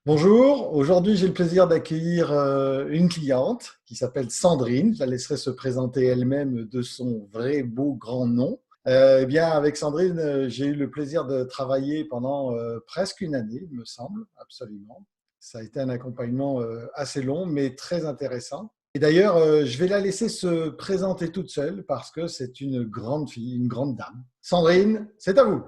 Bonjour, aujourd'hui j'ai le plaisir d'accueillir une cliente qui s'appelle Sandrine. Je la laisserai se présenter elle-même de son vrai beau grand nom. Eh bien, avec Sandrine, j'ai eu le plaisir de travailler pendant presque une année, il me semble, absolument. Ça a été un accompagnement assez long, mais très intéressant. Et d'ailleurs, je vais la laisser se présenter toute seule parce que c'est une grande fille, une grande dame. Sandrine, c'est à vous.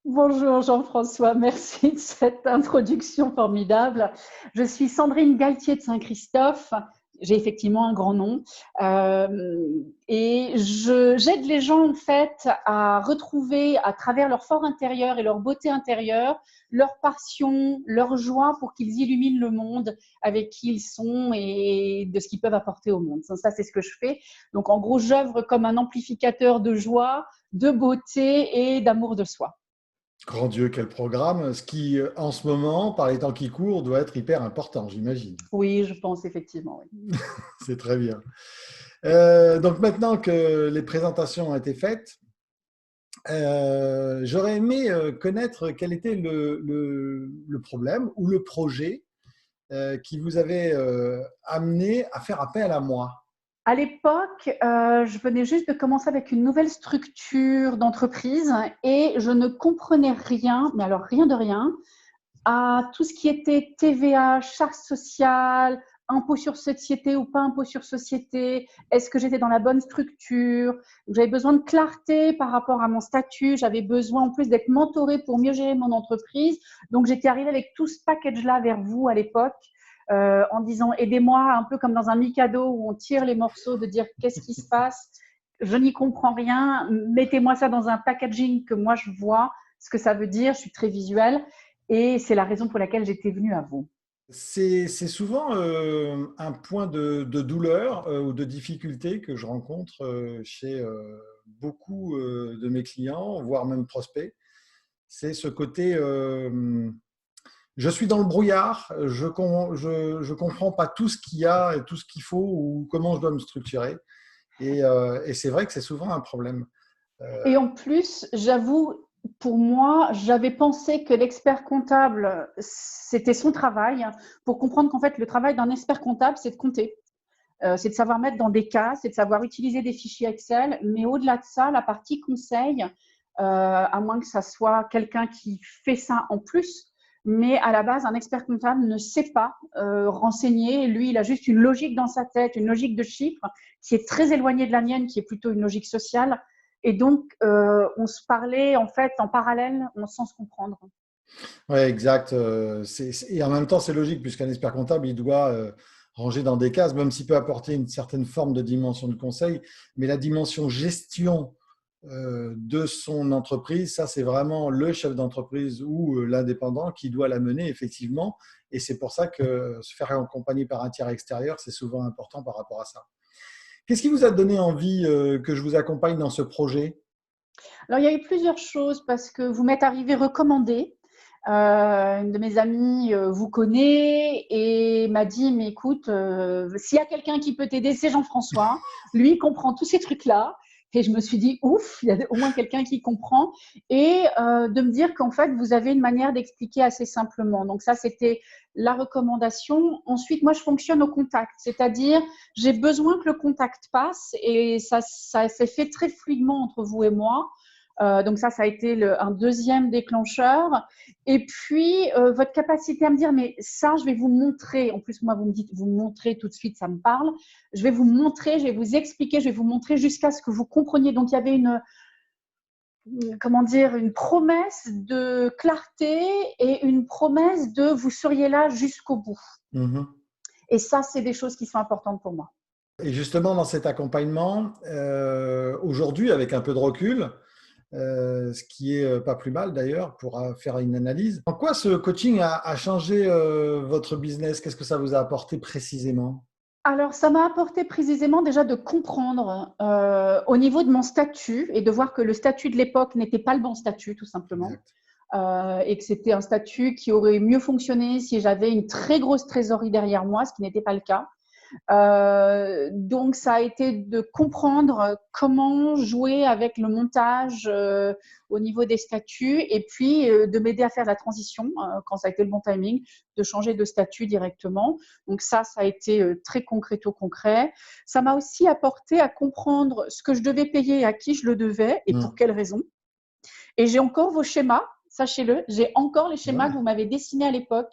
Bonjour Jean-François, merci de cette introduction formidable. Je suis Sandrine Galtier de Saint-Christophe. J'ai effectivement un grand nom et j'aide les gens en fait à retrouver à travers leur fort intérieur et leur beauté intérieure leur passion, leur joie pour qu'ils illuminent le monde avec qui ils sont et de ce qu'ils peuvent apporter au monde. Ça c'est ce que je fais. Donc en gros, j'œuvre comme un amplificateur de joie, de beauté et d'amour de soi. Grand Dieu, quel programme! Ce qui, en ce moment, par les temps qui courent, doit être hyper important, j'imagine. Oui, je pense effectivement, oui. C'est très bien. Donc maintenant que les présentations ont été faites, j'aurais aimé connaître quel était le problème ou le projet qui vous avait amené à faire appel à moi. À l'époque, je venais juste de commencer avec une nouvelle structure d'entreprise et je ne comprenais rien, mais alors rien de rien, à tout ce qui était TVA, charges sociales, impôt sur société ou pas impôt sur société, est-ce que j'étais dans la bonne structure? J'avais besoin de clarté par rapport à mon statut, j'avais besoin en plus d'être mentorée pour mieux gérer mon entreprise. Donc j'étais arrivée avec tout ce package-là vers vous à l'époque. En disant aidez-moi, un peu comme dans un Mikado où on tire les morceaux, de dire qu'est-ce qui se passe, je n'y comprends rien, mettez-moi ça dans un packaging que moi je vois ce que ça veut dire, je suis très visuelle et c'est la raison pour laquelle j'étais venue à vous. C'est souvent un point de douleur ou de difficulté que je rencontre chez beaucoup de mes clients, voire même prospects. C'est ce côté je suis dans le brouillard, je comprends pas tout ce qu'il y a et tout ce qu'il faut ou comment je dois me structurer. Et c'est vrai que c'est souvent un problème. Et en plus, j'avoue, pour moi, j'avais pensé que l'expert comptable, c'était son travail, pour comprendre qu'en fait, le travail d'un expert comptable, c'est de compter. C'est de savoir mettre dans des cas, c'est de savoir utiliser des fichiers Excel. Mais au-delà de ça, la partie conseil, à moins que ça soit quelqu'un qui fait ça en plus, mais à la base, un expert comptable ne sait pas renseigner. Lui, il a juste une logique dans sa tête, une logique de chiffres qui est très éloignée de la mienne, qui est plutôt une logique sociale. Et donc, on se parlait en fait en parallèle, sans se comprendre. Ouais, exact. Et en même temps, c'est logique, puisqu'un expert comptable, il doit ranger dans des cases, même s'il peut apporter une certaine forme de dimension de conseil. Mais la dimension gestion de son entreprise, ça, c'est vraiment le chef d'entreprise ou l'indépendant qui doit la mener, effectivement. Et c'est pour ça que se faire accompagner par un tiers extérieur, c'est souvent important par rapport à ça. Qu'est-ce qui vous a donné envie que je vous accompagne dans ce projet? Alors, il y a eu plusieurs choses parce que vous m'êtes arrivé recommandé. Une de mes amies vous connaît et m'a dit, mais écoute, s'il y a quelqu'un qui peut t'aider, c'est Jean-François. Lui, il comprend tous ces trucs-là. Et je me suis dit, ouf, il y a au moins quelqu'un qui comprend. Et de me dire qu'en fait, vous avez une manière d'expliquer assez simplement. Donc ça, c'était la recommandation. Ensuite, moi, je fonctionne au contact. C'est-à-dire, j'ai besoin que le contact passe et ça s'est fait très fluidement entre vous et moi. Donc ça a été un deuxième déclencheur. Et puis, votre capacité à me dire, mais ça, je vais vous montrer. En plus, moi, vous me dites, vous me montrez tout de suite, ça me parle. Je vais vous montrer, je vais vous expliquer, je vais vous montrer jusqu'à ce que vous compreniez. Donc, il y avait comment dire, une promesse de clarté et une promesse de vous seriez là jusqu'au bout. Mhm. Et ça, c'est des choses qui sont importantes pour moi. Et justement, dans cet accompagnement, aujourd'hui, avec un peu de recul, ce qui est pas plus mal d'ailleurs pour faire une analyse. En quoi ce coaching a changé votre business? Qu'est-ce que ça vous a apporté précisément? Alors, ça m'a apporté précisément déjà de comprendre au niveau de mon statut et de voir que le statut de l'époque n'était pas le bon statut, tout simplement. Exact. Et que c'était un statut qui aurait mieux fonctionné si j'avais une très grosse trésorerie derrière moi, ce qui n'était pas le cas. Donc, ça a été de comprendre comment jouer avec le montage au niveau des statuts et puis de m'aider à faire la transition quand ça a été le bon timing, de changer de statut directement. Donc ça a été très concret. Ça m'a aussi apporté à comprendre ce que je devais payer, à qui je le devais et pour quelles raisons. Et j'ai encore vos schémas, sachez-le, j'ai encore les schémas que vous m'avez dessinés à l'époque.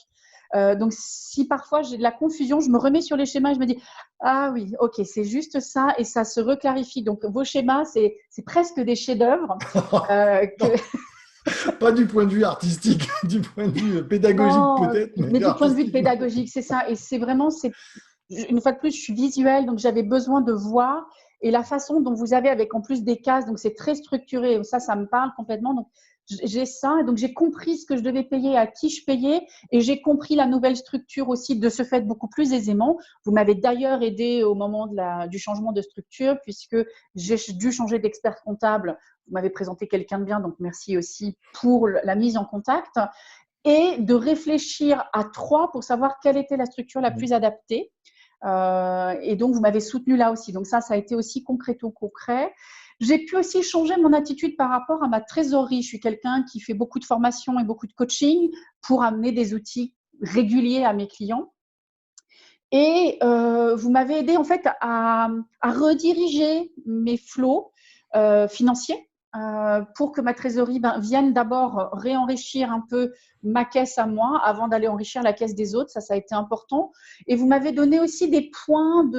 Donc, si parfois j'ai de la confusion, je me remets sur les schémas et je me dis « Ah oui, ok, c'est juste ça » et ça se reclarifie. Donc, vos schémas, c'est presque des chefs-d'œuvre. Pas du point de vue artistique, du point de vue pédagogique non, peut-être, mais du point de vue pédagogique, c'est ça. Et c'est vraiment, une fois de plus, je suis visuelle, donc j'avais besoin de voir. Et la façon dont vous avez, avec en plus des cases, donc c'est très structuré. Ça me parle complètement. Donc, j'ai ça. Et donc, j'ai compris ce que je devais payer, à qui je payais. Et j'ai compris la nouvelle structure aussi, de ce fait, beaucoup plus aisément. Vous m'avez d'ailleurs aidé au moment du changement de structure, puisque j'ai dû changer d'expert comptable. Vous m'avez présenté quelqu'un de bien, donc merci aussi pour la mise en contact. Et de réfléchir à 3 pour savoir quelle était la structure la plus adaptée. Et donc, vous m'avez soutenu là aussi. Donc, ça a été aussi concret. J'ai pu aussi changer mon attitude par rapport à ma trésorerie. Je suis quelqu'un qui fait beaucoup de formation et beaucoup de coaching pour amener des outils réguliers à mes clients. Et vous m'avez aidé en fait à rediriger mes flots financiers pour que ma trésorerie vienne d'abord réenrichir un peu ma caisse à moi avant d'aller enrichir la caisse des autres. Ça a été important. Et vous m'avez donné aussi des points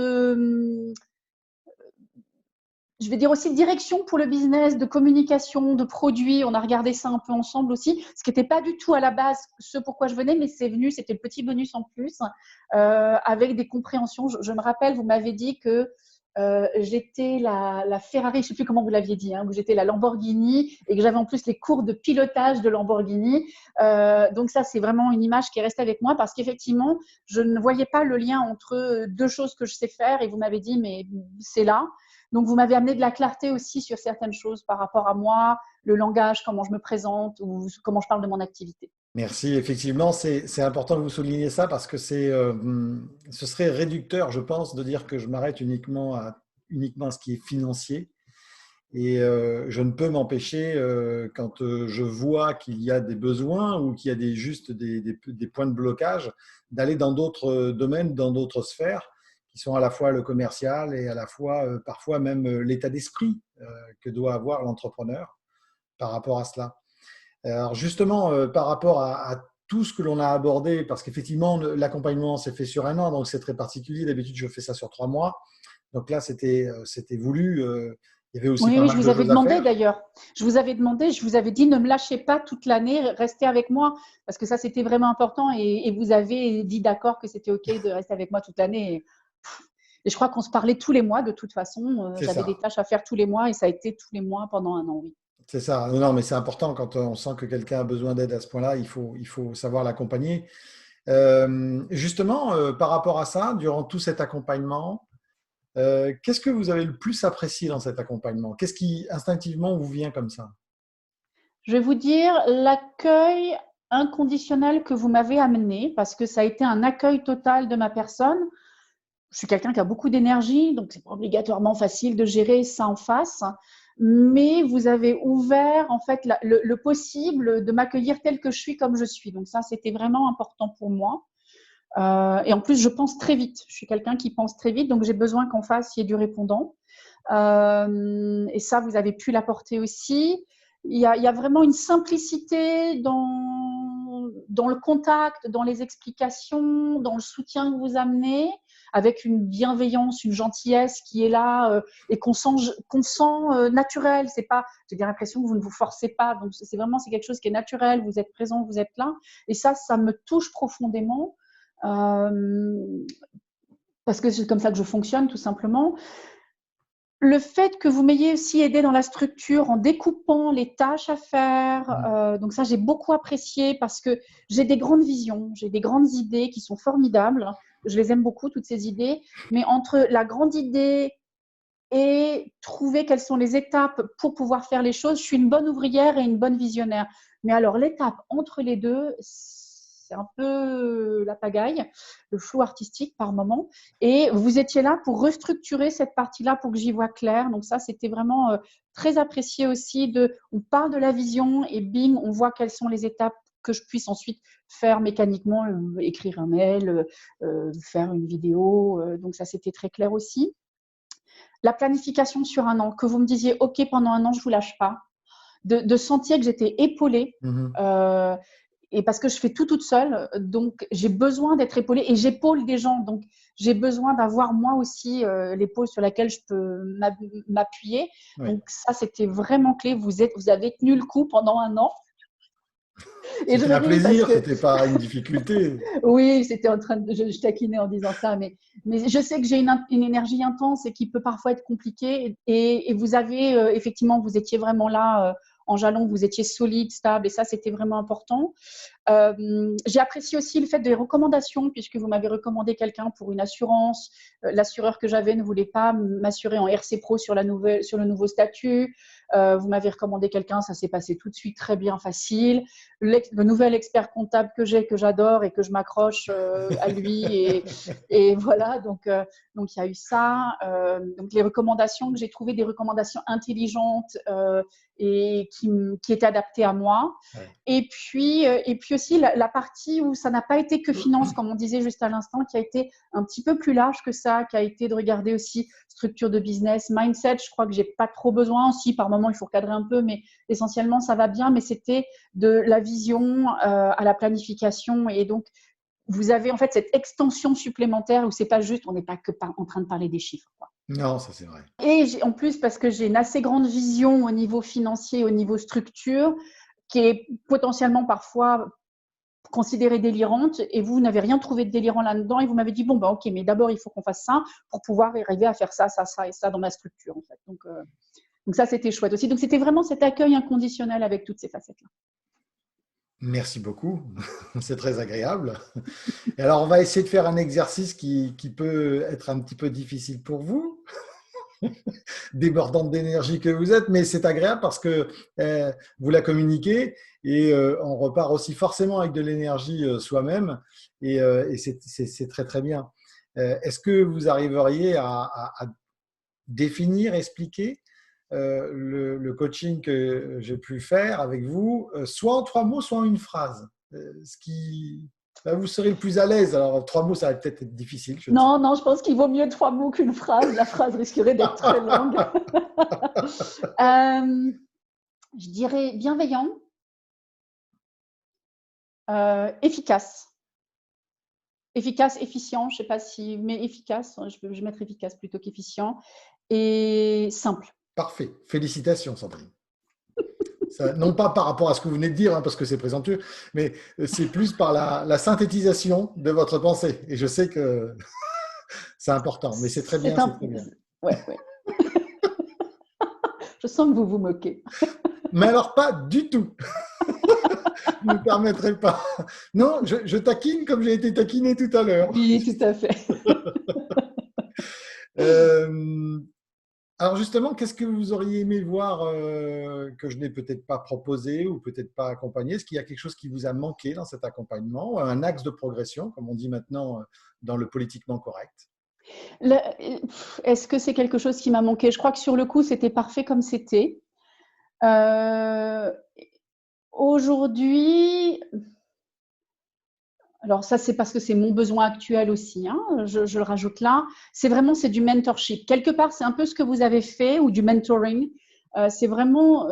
je vais dire aussi de direction pour le business, de communication, de produits. On a regardé ça un peu ensemble aussi, ce qui n'était pas du tout à la base ce pourquoi je venais, mais c'est venu, c'était le petit bonus en plus, avec des compréhensions. Je me rappelle, vous m'avez dit que j'étais la Ferrari, je ne sais plus comment vous l'aviez dit, que j'étais la Lamborghini et que j'avais en plus les cours de pilotage de Lamborghini. Donc ça, c'est vraiment une image qui est restée avec moi parce qu'effectivement, je ne voyais pas le lien entre 2 choses que je sais faire et vous m'avez dit, mais c'est là. Donc, vous m'avez amené de la clarté aussi sur certaines choses par rapport à moi, le langage, comment je me présente ou comment je parle de mon activité. Merci, effectivement, c'est important que vous souligniez ça parce que ce serait réducteur, je pense, de dire que je m'arrête uniquement à ce qui est financier. Et je ne peux m'empêcher, quand je vois qu'il y a des besoins ou qu'il y a juste des points de blocage, d'aller dans d'autres domaines, dans d'autres sphères, qui sont à la fois le commercial et à la fois parfois même l'état d'esprit que doit avoir l'entrepreneur par rapport à cela. Alors justement, par rapport à tout ce que l'on a abordé, parce qu'effectivement, l'accompagnement s'est fait sur 1 an, donc c'est très particulier. D'habitude, je fais ça sur 3 mois. Donc là, c'était voulu. Il y avait aussi pas Oui, mal je vous de avais choses à demandé faire. d'ailleurs. Je vous avais demandé, je vous avais dit ne me lâchez pas toute l'année, restez avec moi, parce que ça, c'était vraiment important. Et vous avez dit d'accord que c'était OK de rester avec moi toute l'année. Et je crois qu'on se parlait tous les mois de toute façon. C'est J'avais des ça. tâches à faire tous les mois et ça a été tous les mois pendant 1 an, oui. C'est ça. Non, mais c'est important quand on sent que quelqu'un a besoin d'aide à ce point-là, il faut savoir l'accompagner. Justement, par rapport à ça, durant tout cet accompagnement, qu'est-ce que vous avez le plus apprécié dans cet accompagnement? Qu'est-ce qui instinctivement vous vient comme ça? Je vais vous dire l'accueil inconditionnel que vous m'avez amené, parce que ça a été un accueil total de ma personne. Je suis quelqu'un qui a beaucoup d'énergie, donc c'est pas obligatoirement facile de gérer ça en face. Mais vous avez ouvert en fait le possible de m'accueillir tel que je suis, comme je suis. Donc ça, c'était vraiment important pour moi. Et en plus, je pense très vite. Je suis quelqu'un qui pense très vite, donc j'ai besoin qu'en face, il y ait du répondant. Et ça, vous avez pu l'apporter aussi. Il y a vraiment une simplicité dans le contact, dans les explications, dans le soutien que vous amenez, avec une bienveillance, une gentillesse qui est là et qu'on sent naturel. C'est pas, j'ai bien l'impression que vous ne vous forcez pas. Donc c'est quelque chose qui est naturel. Vous êtes présent, vous êtes là. Et ça me touche profondément parce que c'est comme ça que je fonctionne, tout simplement. Le fait que vous m'ayez aussi aidé dans la structure en découpant les tâches à faire, donc ça j'ai beaucoup apprécié parce que j'ai des grandes visions, j'ai des grandes idées qui sont formidables. Je les aime beaucoup, toutes ces idées. Mais entre la grande idée et trouver quelles sont les étapes pour pouvoir faire les choses, je suis une bonne ouvrière et une bonne visionnaire. Mais alors l'étape entre les deux, c'est un peu la pagaille, le flou artistique par moment. Et vous étiez là pour restructurer cette partie-là pour que j'y vois clair. Donc ça, c'était vraiment très apprécié aussi. On parle de la vision et bing, on voit quelles sont les étapes que je puisse ensuite faire mécaniquement, écrire un mail, faire une vidéo. Donc ça, c'était très clair aussi. La planification sur un an, que vous me disiez, OK, pendant un an, je ne vous lâche pas. De sentir que j'étais épaulée. Et parce que je fais tout toute seule, donc j'ai besoin d'être épaulée et j'épaule des gens. Donc j'ai besoin d'avoir moi aussi l'épaule sur laquelle je peux m'appuyer. Oui. Donc ça, c'était vraiment clé. Vous avez tenu le coup pendant un an. Et c'était un plaisir, c'était pas une difficulté. Oui, c'était je taquinais en disant ça, mais je sais que j'ai une énergie intense et qui peut parfois être compliquée. Et vous avez, effectivement, vous étiez vraiment là en jalon, vous étiez solide, stable, et ça, c'était vraiment important. J'ai apprécié aussi le fait des recommandations, puisque vous m'avez recommandé quelqu'un pour une assurance. L'assureur que j'avais ne voulait pas m'assurer en RC Pro sur le nouveau statut. Vous m'avez recommandé quelqu'un, ça s'est passé tout de suite très bien, facile. Le nouvel expert comptable que j'adore et que je m'accroche à lui. Et voilà, donc il y a eu ça. Donc les recommandations que j'ai trouvées, des recommandations intelligentes et qui étaient adaptées à moi. Ouais. Et puis aussi la partie où ça n'a pas été que finance, comme on disait juste à l'instant, qui a été un petit peu plus large que ça, qui a été de regarder aussi structure de business, mindset. Je crois que j'ai pas trop besoin. Si par moment il faut recadrer un peu, mais essentiellement ça va bien. Mais c'était de la vision à la planification, et donc vous avez en fait cette extension supplémentaire où c'est pas juste, on n'est pas que en train de parler des chiffres, quoi. Non, ça c'est vrai. Et en plus, parce que j'ai une assez grande vision au niveau financier, au niveau structure, qui est potentiellement parfois considérée délirante, et vous n'avez rien trouvé de délirant là-dedans, et vous m'avez dit, bon, bah, ok, mais d'abord, il faut qu'on fasse ça pour pouvoir arriver à faire ça, ça, ça et ça dans ma structure, en fait. Donc ça, c'était chouette aussi. Donc, c'était vraiment cet accueil inconditionnel avec toutes ces facettes-là. Merci beaucoup, c'est très agréable. Et alors, on va essayer de faire un exercice qui peut être un petit peu difficile pour vous, débordante d'énergie que vous êtes, mais c'est agréable parce que vous la communiquez et on repart aussi forcément avec de l'énergie soi-même et c'est très très bien. Est-ce que vous arriveriez à définir, expliquer le coaching que j'ai pu faire avec vous, soit en 3 mots, soit en une phrase, ce qui là, vous serez le plus à l'aise. Alors 3 mots, ça va peut-être être difficile. Non, je pense qu'il vaut mieux 3 mots qu'une phrase. La phrase risquerait d'être très longue. Je dirais bienveillant, efficace. Efficace, efficient, je ne sais pas si, mais efficace, je vais mettre efficace plutôt qu'efficient, et simple. Parfait, félicitations Sandrine. Ça, non pas par rapport à ce que vous venez de dire, hein, parce que c'est présomptueux, mais c'est plus par la synthétisation de votre pensée. Et je sais que c'est important, mais c'est très bien. C'est très bien. Ouais. Je sens que vous vous moquez. Mais alors pas du tout. Vous ne me permettrez pas. Non, je taquine comme j'ai été taquiné tout à l'heure. Oui, tout à fait. Alors justement, qu'est-ce que vous auriez aimé voir que je n'ai peut-être pas proposé ou peut-être pas accompagné? Est-ce qu'il y a quelque chose qui vous a manqué dans cet accompagnement, un axe de progression, comme on dit maintenant dans le politiquement correct? Est-ce que c'est quelque chose qui m'a manqué? Je crois que sur le coup, c'était parfait comme c'était. Aujourd'hui, alors ça, c'est parce que c'est mon besoin actuel aussi, hein, je le rajoute là, c'est du mentorship. Quelque part, c'est un peu ce que vous avez fait, ou du mentoring. C'est vraiment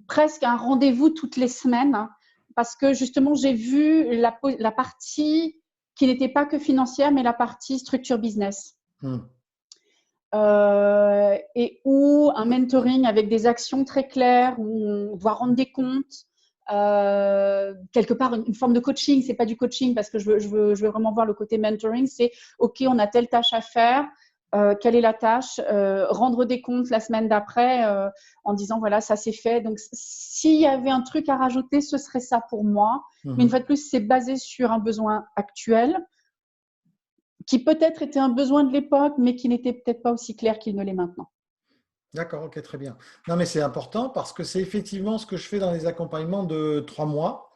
presque un rendez-vous toutes les semaines, hein, parce que justement, j'ai vu la partie qui n'était pas que financière, mais la partie structure business. Et où un mentoring avec des actions très claires, où on doit rendre des comptes, quelque part une forme de coaching. C'est pas du coaching parce que je veux vraiment voir le côté mentoring. C'est ok, on a telle tâche à faire, quelle est la tâche, rendre des comptes la semaine d'après en disant voilà, ça c'est fait. Donc s'il y avait un truc à rajouter, ce serait ça pour moi. Mais une fois de plus, c'est basé sur un besoin actuel qui peut-être était un besoin de l'époque, mais qui n'était peut-être pas aussi clair qu'il ne l'est maintenant. D'accord, ok, très bien. Non, mais c'est important parce que c'est effectivement ce que je fais dans les accompagnements de 3 mois,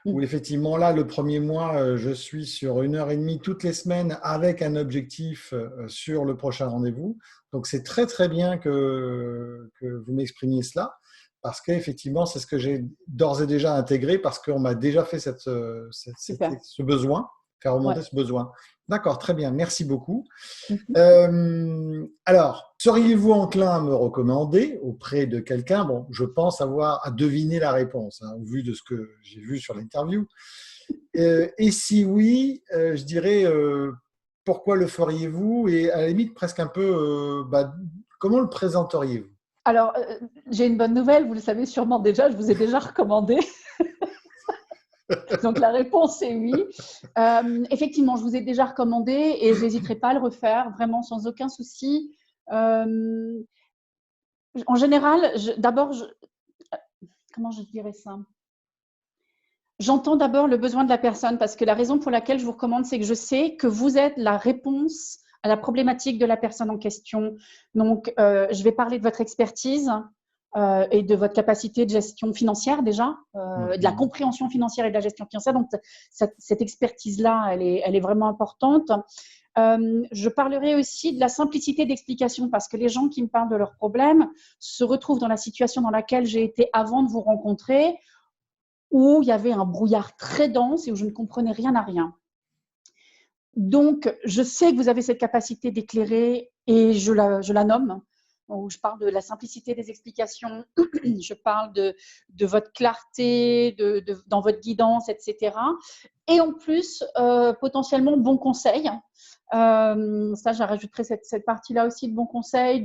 où effectivement, là, le premier mois, je suis sur 1 heure et demie toutes les semaines avec un objectif sur le prochain rendez-vous. Donc, c'est très, très bien que vous m'exprimiez cela, parce qu'effectivement, c'est ce que j'ai d'ores et déjà intégré, parce qu'on m'a déjà fait Super. ce besoin, faire Ouais. remonter ce besoin. D'accord, très bien, merci beaucoup. Mhm. Alors, seriez-vous enclin à me recommander auprès de quelqu'un? Bon, je pense avoir à deviner la réponse, hein, au vu de ce que j'ai vu sur l'interview. Et si oui, je dirais pourquoi le feriez-vous? Et à la limite, presque un peu, comment le présenteriez-vous? Alors, j'ai une bonne nouvelle, vous le savez sûrement déjà, je vous ai déjà recommandé. Donc la réponse est oui. Effectivement, je vous ai déjà recommandé et je n'hésiterai pas à le refaire, vraiment sans aucun souci. Euh, En général, d'abord, comment je dirais ça? J'entends d'abord le besoin de la personne parce que la raison pour laquelle je vous recommande, c'est que je sais que vous êtes la réponse à la problématique de la personne en question. Donc, je vais parler de votre expertise et de votre capacité de gestion financière déjà, de la Mhm. compréhension financière et de la gestion financière. Donc, cette expertise-là, elle est vraiment importante. Je parlerai aussi de la simplicité d'explication parce que les gens qui me parlent de leurs problèmes se retrouvent dans la situation dans laquelle j'ai été avant de vous rencontrer, où il y avait un brouillard très dense et où je ne comprenais rien à rien. Donc, je sais que vous avez cette capacité d'éclairer et je la nomme. Donc, je parle de la simplicité des explications, je parle de votre clarté dans votre guidance, etc. Et en plus, potentiellement, bon conseil. Ça, je rajouterai cette partie-là aussi de bons conseils.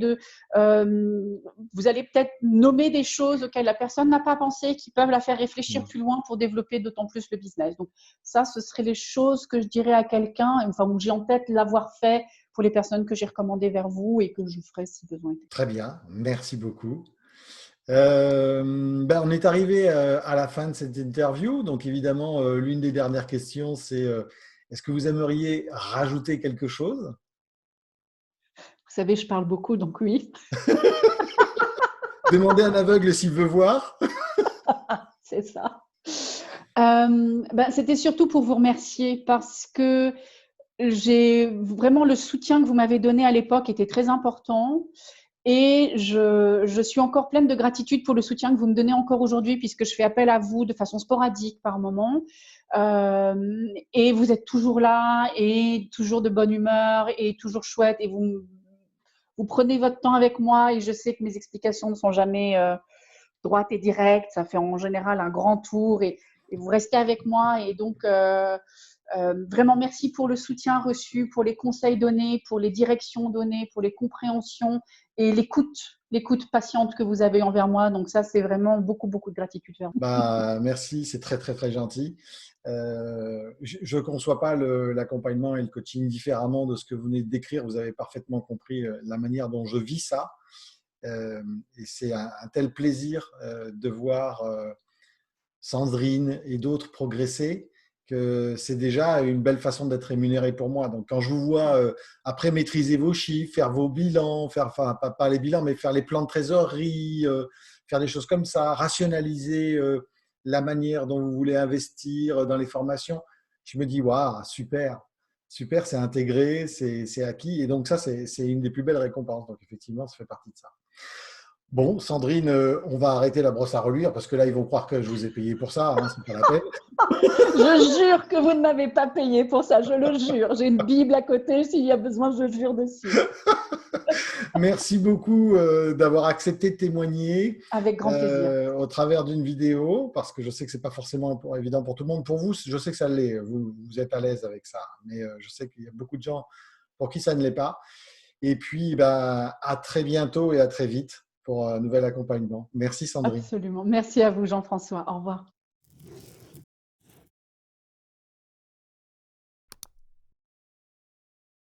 Vous allez peut-être nommer des choses auxquelles la personne n'a pas pensé, qui peuvent la faire réfléchir plus loin pour développer d'autant plus le business. Donc, ça, ce seraient les choses que je dirais à quelqu'un, enfin, où j'ai en tête l'avoir fait pour les personnes que j'ai recommandées vers vous et que je ferai si besoin était. Très bien, merci beaucoup. On est arrivé à la fin de cette interview. Donc, évidemment, l'une des dernières questions, c'est est-ce que vous aimeriez rajouter quelque chose? Vous savez, je parle beaucoup, donc oui, Demander à un aveugle s'il veut voir. c'est ça. C'était surtout pour vous remercier parce que j'ai vraiment le soutien que vous m'avez donné à l'époque était très important. Et je suis encore pleine de gratitude pour le soutien que vous me donnez encore aujourd'hui, puisque je fais appel à vous de façon sporadique par moment. Et vous êtes toujours là, et toujours de bonne humeur, et toujours chouette. Et vous prenez votre temps avec moi, et je sais que mes explications ne sont jamais droites et directes. Ça fait en général un grand tour, et vous restez avec moi. Et donc, vraiment, merci pour le soutien reçu, pour les conseils donnés, pour les directions données, pour les compréhensions et l'écoute patiente que vous avez envers moi. Donc ça, c'est vraiment beaucoup, beaucoup de gratitude vers vous. Merci, c'est très, très, très gentil. Je ne conçois pas l'accompagnement et le coaching différemment de ce que vous venez de décrire. Vous avez parfaitement compris la manière dont je vis ça. Et c'est un tel plaisir de voir Sandrine et d'autres progresser, que c'est déjà une belle façon d'être rémunéré pour moi. Donc, quand je vous vois après maîtriser vos chiffres, faire vos bilans, enfin, pas les bilans, mais faire les plans de trésorerie, faire des choses comme ça, rationaliser la manière dont vous voulez investir dans les formations, je me dis, waouh, super, super, c'est intégré, c'est acquis. Et donc, ça, c'est une des plus belles récompenses. Donc, effectivement, ça fait partie de ça. Bon, Sandrine, on va arrêter la brosse à reluire parce que là, ils vont croire que je vous ai payé pour ça, hein, c'est pas la peine. Je jure que vous ne m'avez pas payé pour ça, je le jure. J'ai une Bible à côté, s'il y a besoin, je jure dessus. Merci beaucoup d'avoir accepté de témoigner Avec grand plaisir. au travers d'une vidéo, parce que je sais que c'est pas forcément évident pour tout le monde. Pour vous, je sais que ça l'est. Vous êtes à l'aise avec ça, mais je sais qu'il y a beaucoup de gens pour qui ça ne l'est pas. Et puis, à très bientôt et à très vite pour un nouvel accompagnement. Merci Sandrine. Absolument. Merci à vous, Jean-François. Au revoir.